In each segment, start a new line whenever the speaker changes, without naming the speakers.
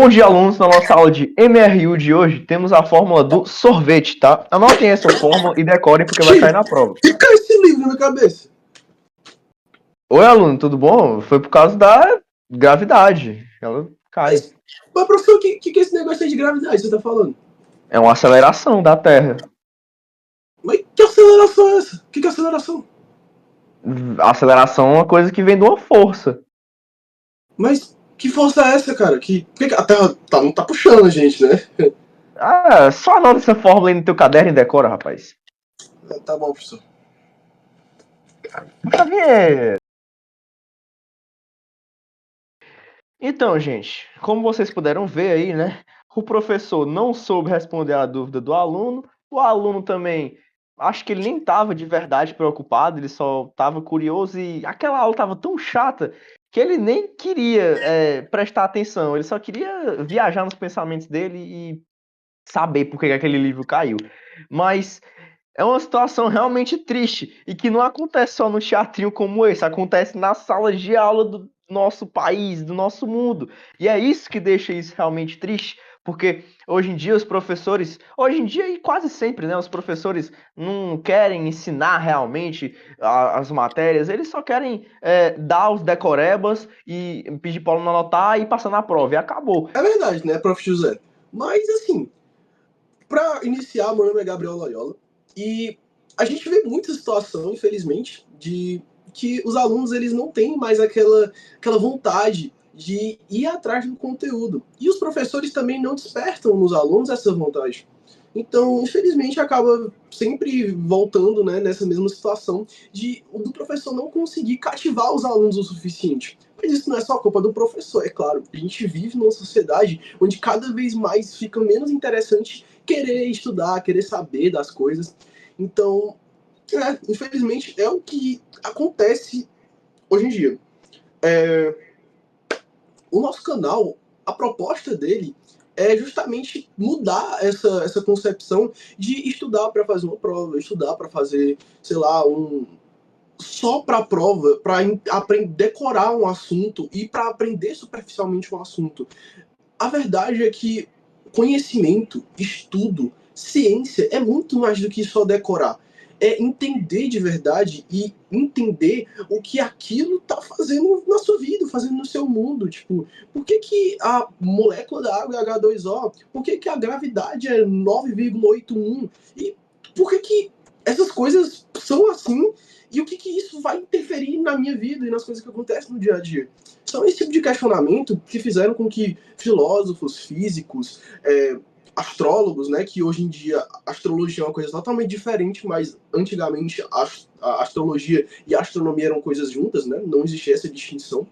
Bom dia, alunos. Na nossa aula de MRU de hoje, temos a fórmula do sorvete, tá? Anotem essa fórmula e decorem porque vai cair na prova.
Que caiu esse livro na cabeça?
Oi, aluno, tudo bom? Foi por causa da gravidade. Ela cai.
Mas professor, o que é esse negócio aí de gravidade que você tá falando?
É uma aceleração da Terra.
Mas que aceleração é essa? Que é aceleração?
A aceleração é uma coisa que vem de uma força.
Mas que força é essa, cara? Por que a Terra não tá puxando a gente, né?
Ah, só anota essa fórmula aí no teu caderno e decora, rapaz.
Tá bom, professor.
Então, gente, como vocês puderam ver aí, né? O professor não soube responder a dúvida do aluno. O aluno também, acho que ele nem estava de verdade preocupado, ele só estava curioso e aquela aula estava tão chata que ele nem queria prestar atenção, ele só queria viajar nos pensamentos dele e saber por que aquele livro caiu. Mas é uma situação realmente triste e que não acontece só no teatrinho como esse, acontece nas salas de aula do nosso país, do nosso mundo. E é isso que deixa isso realmente triste, porque hoje em dia os professores, hoje em dia e quase sempre, né, os professores não querem ensinar realmente as matérias, eles só querem dar os decorebas e pedir para o aluno anotar e passar na prova, e acabou.
É verdade, né, prof. José? Mas, assim, pra iniciar, meu nome é Gabriel Loyola e a gente vê muita situação, infelizmente, de que os alunos eles não têm mais aquela vontade de ir atrás do conteúdo. E os professores também não despertam nos alunos essa vontade. Então, infelizmente, acaba sempre voltando, né, nessa mesma situação do professor não conseguir cativar os alunos o suficiente. Mas isso não é só culpa do professor, é claro. A gente vive numa sociedade onde cada vez mais fica menos interessante querer estudar, querer saber das coisas. Então, infelizmente, é o que acontece hoje em dia. O nosso canal, a proposta dele é justamente mudar essa concepção de estudar para fazer uma prova, estudar para fazer, sei lá, só para a prova, para decorar um assunto e para aprender superficialmente um assunto. A verdade é que conhecimento, estudo, ciência é muito mais do que só decorar. É entender de verdade e entender o que aquilo está fazendo na sua vida, fazendo no seu mundo. Tipo, por que a molécula da água é H2O? Por que a gravidade é 9,81? E por que essas coisas são assim? E o que isso vai interferir na minha vida e nas coisas que acontecem no dia a dia? São esse tipo de questionamento que fizeram com que filósofos, físicos, astrólogos, né, que hoje em dia a astrologia é uma coisa totalmente diferente, mas antigamente a astrologia e a astronomia eram coisas juntas, né, não existia essa distinção,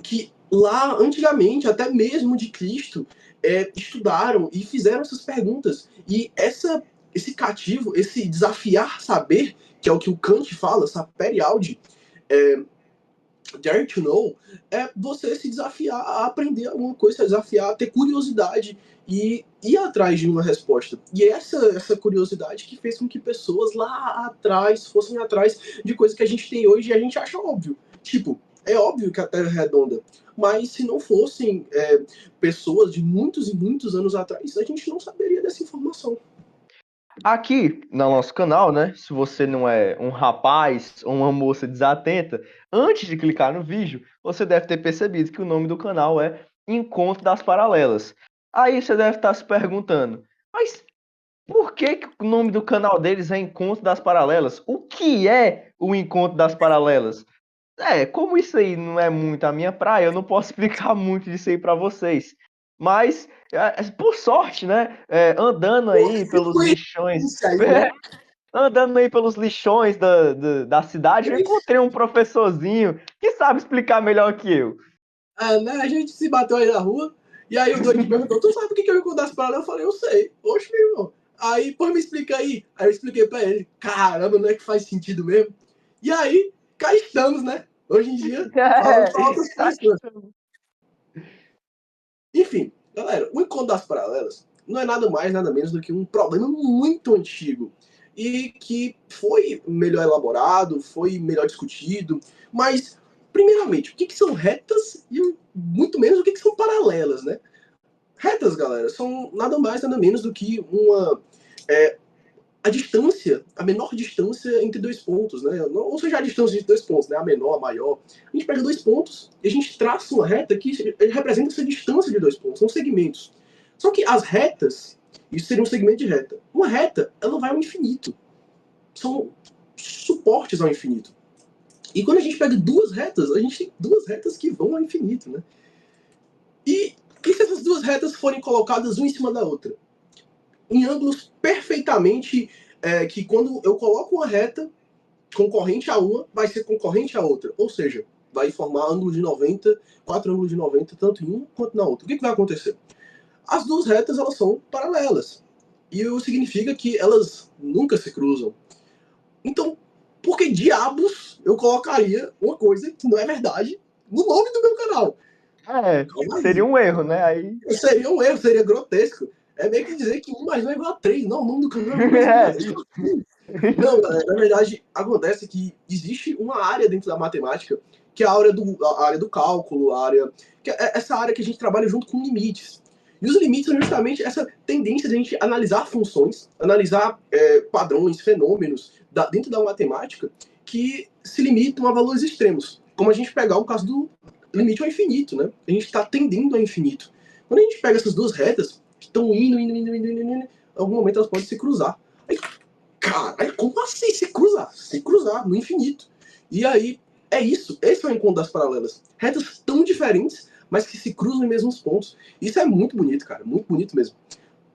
que lá antigamente, até mesmo de Cristo, estudaram e fizeram essas perguntas. E esse cativo, esse desafiar saber, que é o que o Kant fala, sapere aude, dare to know, é você se desafiar a aprender alguma coisa, se desafiar a ter curiosidade e ir atrás de uma resposta. E essa curiosidade que fez com que pessoas lá atrás fossem atrás de coisas que a gente tem hoje e a gente acha óbvio. Tipo, é óbvio que a Terra é redonda, mas se não fossem pessoas de muitos e muitos anos atrás, a gente não saberia dessa informação.
Aqui no nosso canal, né? Se você não é um rapaz ou uma moça desatenta, antes de clicar no vídeo, você deve ter percebido que o nome do canal é Encontro das Paralelas. Aí você deve estar se perguntando, mas por que o nome do canal deles é Encontro das Paralelas? O que é o Encontro das Paralelas? Como isso aí não é muito a minha praia, eu não posso explicar muito disso aí para vocês. Mas, por sorte, né? Andando aí pelos lixões.
Isso aí, né?
Andando aí pelos lixões da cidade, eu encontrei um professorzinho que sabe explicar melhor que eu.
Né, a gente se bateu aí na rua, e aí o doido perguntou, tu sabe o que eu encontro das paradas? Eu falei, eu sei. Oxe, meu irmão. Aí, pô, me explica aí. Aí eu expliquei pra ele. Caramba, não é que faz sentido mesmo? E aí, cá estamos, né? Hoje em dia, falando pra outras pessoas. Enfim, galera, o encontro das paralelas não é nada mais, nada menos do que um problema muito antigo e que foi melhor elaborado, foi melhor discutido, mas Primeiramente, o que são retas e muito menos o que são paralelas, né? Retas, galera, são nada mais, nada menos do que a distância, a menor distância entre dois pontos, né? Ou seja, a distância entre dois pontos, né? A menor, a maior. A gente pega dois pontos e a gente traça uma reta que representa essa distância de dois pontos, são segmentos. Só que as retas, isso seria um segmento de reta. Uma reta, ela vai ao infinito. São suportes ao infinito. E quando a gente pega duas retas, a gente tem duas retas que vão ao infinito, né? E se essas duas retas forem colocadas uma em cima da outra? Em ângulos perfeitamente que quando eu coloco uma reta concorrente a uma, vai ser concorrente a outra. Ou seja, vai formar ângulo de 90, quatro ângulos de 90, tanto em uma quanto na outra. O que vai acontecer? As duas retas, elas são paralelas. E isso significa que elas nunca se cruzam. Então, por que diabos eu colocaria uma coisa que não é verdade no nome do meu canal?
Seria um erro, né? Aí...
Seria um erro, seria grotesco. É meio que dizer que 1 mais 1 é igual a 3. Não, o nome do canal é 1 mais 1 é igual a 3. Não, na verdade, acontece que existe uma área dentro da matemática, que é a área do cálculo, que é essa área que a gente trabalha junto com limites. E os limites são justamente essa tendência de a gente analisar funções, analisar padrões, fenômenos dentro da matemática que se limitam a valores extremos. Como a gente pegar o caso do limite ao infinito, né? A gente está tendendo ao infinito. Quando a gente pega essas duas retas, que estão indo, em algum momento elas podem se cruzar. Aí, caralho, como assim se cruzar? Se cruzar no infinito. E aí, é isso. Esse é o encontro das paralelas. Retas tão diferentes, mas que se cruzam em mesmos pontos. Isso é muito bonito, cara. Muito bonito mesmo.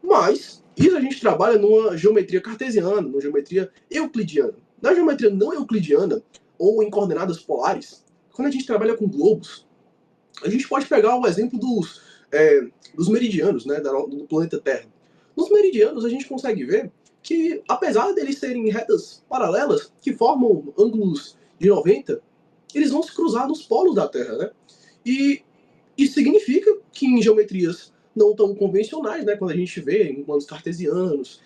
Mas, isso a gente trabalha numa geometria cartesiana, numa geometria euclidiana. Na geometria não euclidiana, ou em coordenadas polares, quando a gente trabalha com globos, a gente pode pegar o exemplo dos meridianos, né, do planeta Terra. Nos meridianos, a gente consegue ver que, apesar deles serem retas paralelas, que formam ângulos de 90, eles vão se cruzar nos polos da Terra, né? E isso significa que em geometrias não tão convencionais, né, quando a gente vê em planos cartesianos,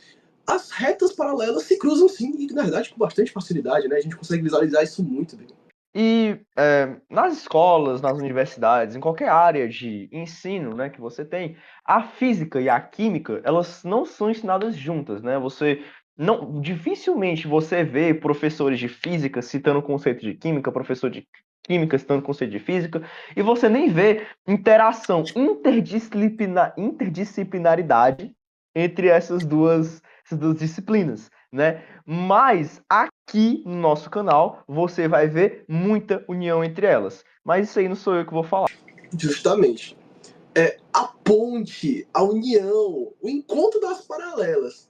as retas paralelas se cruzam sim, e na verdade com bastante facilidade, né? A gente consegue visualizar isso muito bem.
E nas escolas, nas universidades, em qualquer área de ensino, né, que você tem, a física e a química, elas não são ensinadas juntas, né? Dificilmente você vê professores de física citando o conceito de química, professor de química citando o conceito de física, e você nem vê interação, interdisciplinaridade entre essas duas disciplinas, né? Mas aqui no nosso canal você vai ver muita união entre elas. Mas isso aí não sou eu que vou falar.
Justamente. A ponte, a união, o encontro das paralelas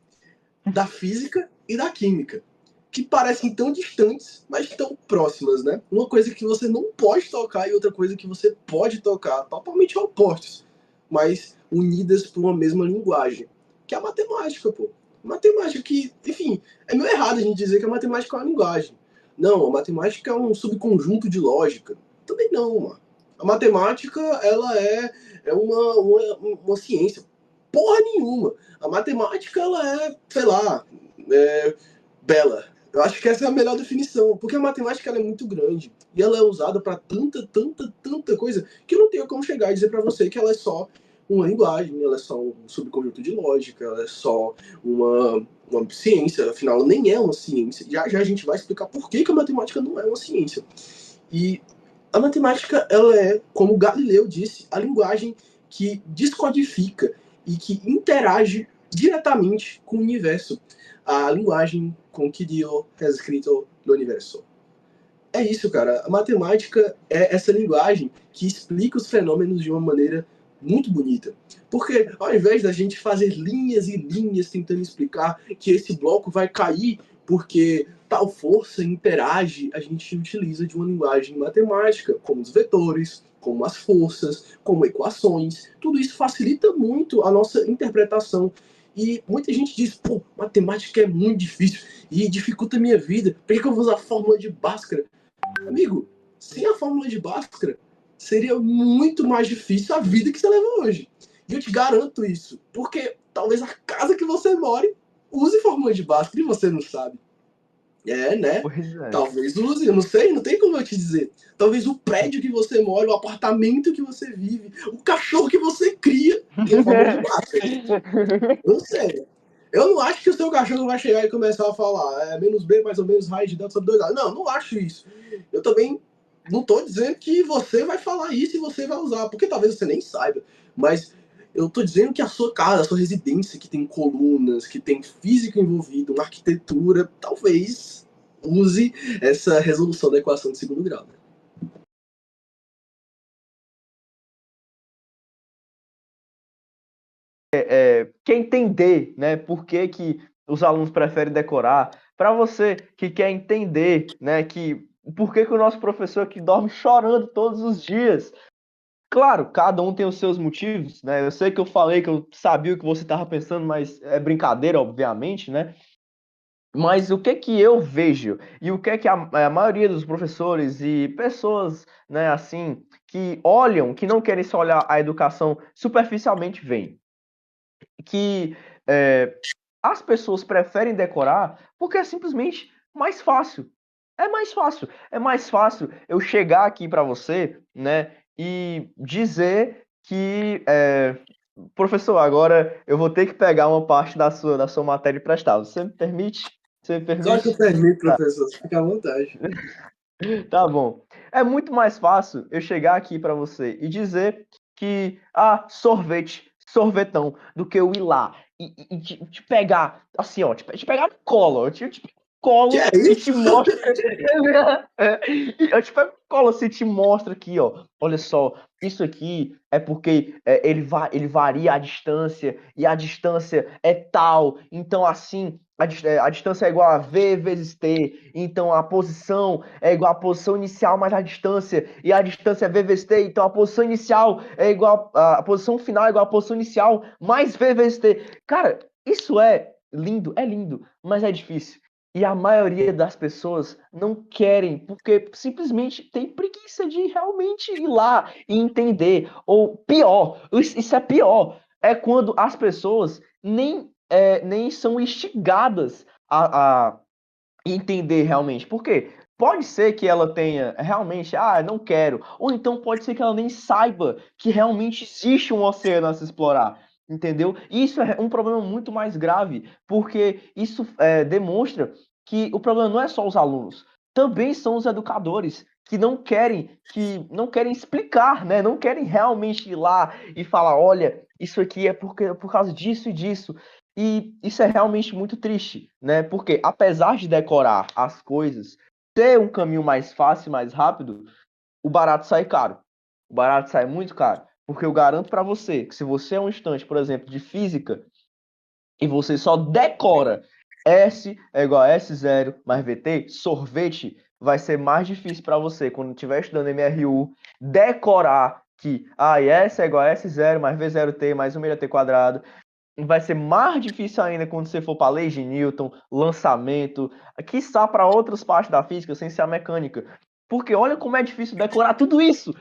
da física e da química, que parecem tão distantes, mas tão próximas, né? Uma coisa que você não pode tocar e outra coisa que você pode tocar, totalmente opostos, mas unidas por uma mesma linguagem, que é a matemática, pô. Matemática que, enfim, é meio errado a gente dizer que a matemática é uma linguagem. Não, a matemática é um subconjunto de lógica. Também não, mano. A matemática, ela é uma ciência. Porra nenhuma. A matemática, ela sei lá, bela. Eu acho que essa é a melhor definição, porque a matemática ela é muito grande e ela é usada para tanta coisa que eu não tenho como chegar e dizer para você que ela é só uma linguagem, ela é só um subconjunto de lógica, ela é só uma ciência, afinal ela nem é uma ciência. Já a gente vai explicar por que a matemática não é uma ciência. E a matemática, ela é, como Galileu disse, a linguagem que descodifica e que interage diretamente com o universo. A linguagem com que Dio é escrito no universo. É isso, cara. A matemática é essa linguagem que explica os fenômenos de uma maneira muito bonita. Porque ao invés da gente fazer linhas e linhas tentando explicar que esse bloco vai cair porque tal força interage, a gente utiliza de uma linguagem matemática, como os vetores, como as forças, como equações. Tudo isso facilita muito a nossa interpretação. E muita gente diz, pô, matemática é muito difícil e dificulta a minha vida. Por que eu vou usar a fórmula de Bhaskara? Amigo, sem a fórmula de Bhaskara, seria muito mais difícil a vida que você leva hoje. E eu te garanto isso, porque talvez a casa que você more use fórmula de Bhaskara e você não sabe. É, né?
Pois é.
Talvez use, eu não sei, não tem como eu te dizer. Talvez o prédio que você mora, o apartamento que você vive, o cachorro que você cria tenha fórmula de Bhaskara. Não sei. Eu não acho que o seu cachorro vai chegar e começar a falar menos B mais ou menos raiz de delta sobre 2A. Não, não acho isso. Eu também não estou dizendo que você vai falar isso e você vai usar, porque talvez você nem saiba. Mas eu estou dizendo que a sua casa, a sua residência, que tem colunas, que tem física envolvida, uma arquitetura, talvez use essa resolução da equação de segundo grau. Né?
Quer entender, né, por que, que os alunos preferem decorar, para você que quer entender, né, que por que, que o nosso professor aqui dorme chorando todos os dias. Claro, cada um tem os seus motivos, né? Eu sei que eu falei que eu sabia o que você estava pensando, mas é brincadeira, obviamente, né? Mas o que que eu vejo e o que é que a maioria dos professores e pessoas, né, assim, que olham, que não querem só olhar a educação superficialmente, veem que as pessoas preferem decorar porque é simplesmente mais fácil. É mais fácil. É mais fácil eu chegar aqui para você, né, e dizer que, professor, agora eu vou ter que pegar uma parte da sua matéria emprestada. Você me permite? Você me
Claro que eu
permite?
permito, professor. Fica à vontade.
Tá bom. É muito mais fácil eu chegar aqui para você e dizer que, sorvete, sorvetão, do que eu ir lá e te pegar, assim, ó, te pegar no colo, eu te pego no
Que
colo
é
e te
isso?
mostro. Eu te pego no colo assim, te mostro aqui, ó. Olha só, isso aqui é porque ele varia a distância e a distância é tal. Então, assim, a distância é igual a V vezes T. Então, a posição é igual à posição inicial mais a distância, e a distância é V vezes T, então a posição inicial é igual, a posição final é igual à posição inicial mais V vezes T. Cara, isso é lindo, mas é difícil. E a maioria das pessoas não querem, porque simplesmente tem preguiça de realmente ir lá e entender. Ou pior, isso é pior, é quando as pessoas nem são instigadas a entender realmente. Por quê? Pode ser que ela tenha realmente, não quero. Ou então pode ser que ela nem saiba que realmente existe um oceano a se explorar. Entendeu? E isso é um problema muito mais grave, porque isso demonstra que o problema não é só os alunos, também são os educadores que não querem explicar, né? Não querem realmente ir lá e falar, olha, isso aqui é por causa disso e disso. E isso é realmente muito triste, né? Porque apesar de decorar as coisas, ter um caminho mais fácil e mais rápido, o barato sai caro. O barato sai muito caro. Porque eu garanto para você que se você é um estudante, por exemplo, de física, e você só decora S é igual a S0 mais VT, sorvete, vai ser mais difícil para você, quando estiver estudando MRU, decorar que S é igual a S0 mais V0T mais 1 T quadrado. Vai ser mais difícil ainda quando você for para a lei de Newton, lançamento, quiçá para outras partes da física, sem ser a mecânica. Porque olha como é difícil decorar tudo isso.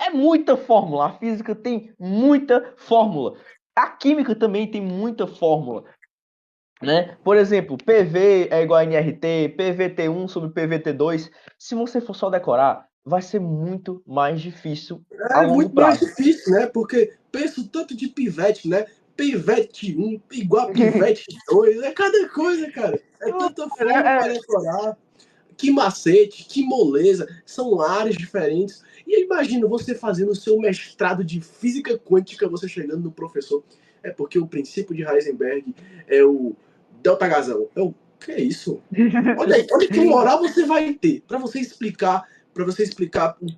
É muita fórmula. A física tem muita fórmula. A química também tem muita fórmula. Né? Por exemplo, PV é igual a NRT, PVT1 sobre PVT2. Se você for só decorar, vai ser muito mais difícil a
É
longo
muito mais
prazo.
difícil, né? Porque penso tanto de pivete, né? Pivete 1 igual a pivete 2, é cada coisa, cara. É tanta forma para decorar. Que macete, que moleza, são áreas diferentes. E eu imagino você fazendo o seu mestrado de física quântica, você chegando no professor. É porque o princípio de Heisenberg é o delta gasão. Que é isso? Olha aí, olha que moral você vai ter para você explicar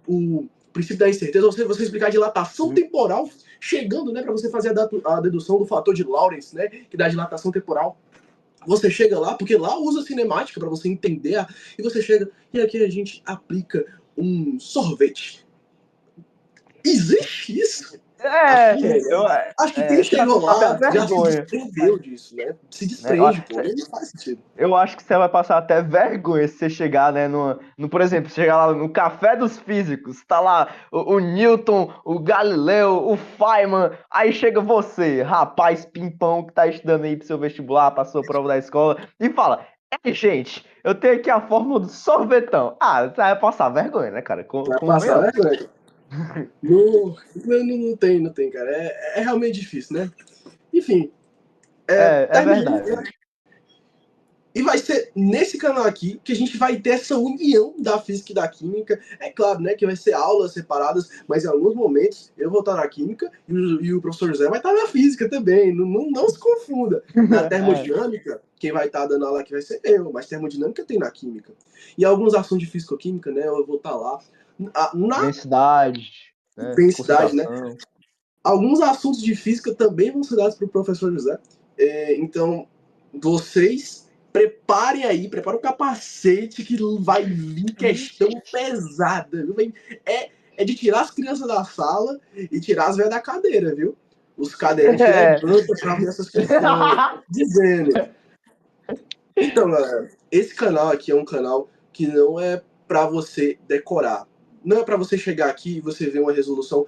o princípio da incerteza, você explicar a dilatação temporal, chegando, né, para você fazer a dedução do fator de Lorentz, né, que dá a dilatação temporal. Você chega lá, porque lá usa cinemática para você entender, e você chega, e aqui a gente aplica um sorvete. Existe isso? Acho
É,
que,
eu,
acho que quem
você vai
chegou
passar até
lá já se
vergonha.
desprendeu disso, né? Se
Né?
desprende, pô, não faz sentido.
Eu acho que você vai passar até vergonha se você chegar, né, por exemplo, chegar lá no Café dos Físicos, tá lá o Newton, o Galileu, o Feynman, aí chega você, rapaz pimpão que tá estudando aí pro seu vestibular, pra sua prova da escola, e fala, Gente, eu tenho aqui a fórmula do sorvetão. Ah, você vai passar vergonha, né, cara?
Vai passar, né,
Convenhamos.
velho? Não tem, cara. É realmente difícil, né? Enfim,
É
terminando.
verdade.
E vai ser nesse canal aqui que a gente vai ter essa união da física e da química. É claro, né, que vai ser aulas separadas, mas em alguns momentos eu vou estar na química e o professor José vai estar na física também. Não se confunda. Na
É.
termodinâmica, quem vai estar dando aula aqui vai ser eu, mas termodinâmica tem na química. E alguns assuntos de físico-química, né, eu vou estar lá. Na
Densidade, né?
densidade, né?
Concentração.
Alguns assuntos de física também vão ser dados para o professor José. Então, vocês preparem o capacete que vai vir questão pesada. Viu? É de tirar as crianças da sala e tirar as velhas da cadeira, viu? Os cadeirantes
É.
levantam para ver essas questões, dizendo. Então, galera, esse canal aqui é um canal que não é para você decorar. Não é para você chegar aqui e você ver uma resolução.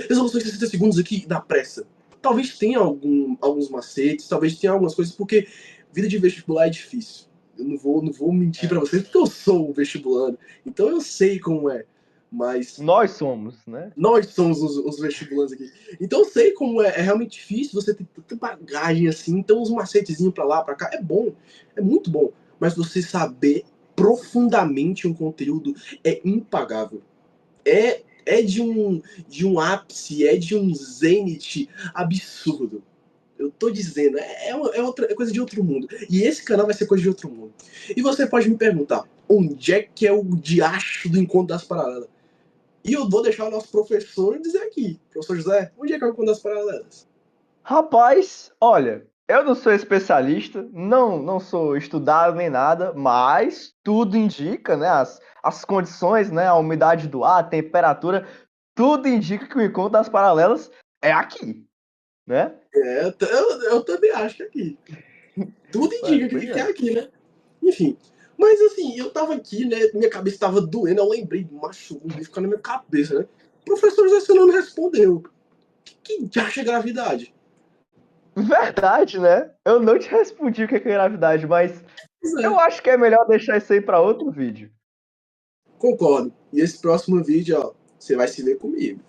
Resolução de 60 segundos aqui na pressa. Talvez tenha alguns macetes, talvez tenha algumas coisas, porque vida de vestibular é difícil. Eu não vou mentir para vocês, porque eu sou um vestibulando. Então eu sei como é. Mas
Nós somos, né?
nós somos os vestibulantes aqui. Então eu sei como é realmente difícil você ter tanta bagagem assim. Então os macetezinhos pra lá, pra cá, é bom. É muito bom. Mas você saber profundamente um conteúdo é impagável. É de um ápice, é de um zênite absurdo. Eu tô dizendo, é coisa de outro mundo. E esse canal vai ser coisa de outro mundo. E você pode me perguntar, onde é que é o diacho do encontro das paralelas? E eu vou deixar o nosso professor dizer aqui. Professor José, onde é que é o encontro das paralelas?
Rapaz, olha, eu não sou especialista, não sou estudado nem nada, mas tudo indica, né? As condições, né? A umidade do ar, a temperatura, tudo indica que o encontro das paralelas é aqui, né?
Eu também acho que é aqui. Tudo indica
Pois
que é
é.
aqui, né? Enfim. Mas assim, eu tava aqui, né? Minha cabeça tava doendo, eu lembrei, macho, um bicho ficou na minha cabeça, né? Professor José, você não me respondeu. Que acha gravidade?
Verdade, né? Eu não te respondi o que é gravidade, mas
Pois
eu
é,
acho que é melhor deixar isso aí para outro vídeo.
concordo. E esse próximo vídeo, ó, você vai se ver comigo.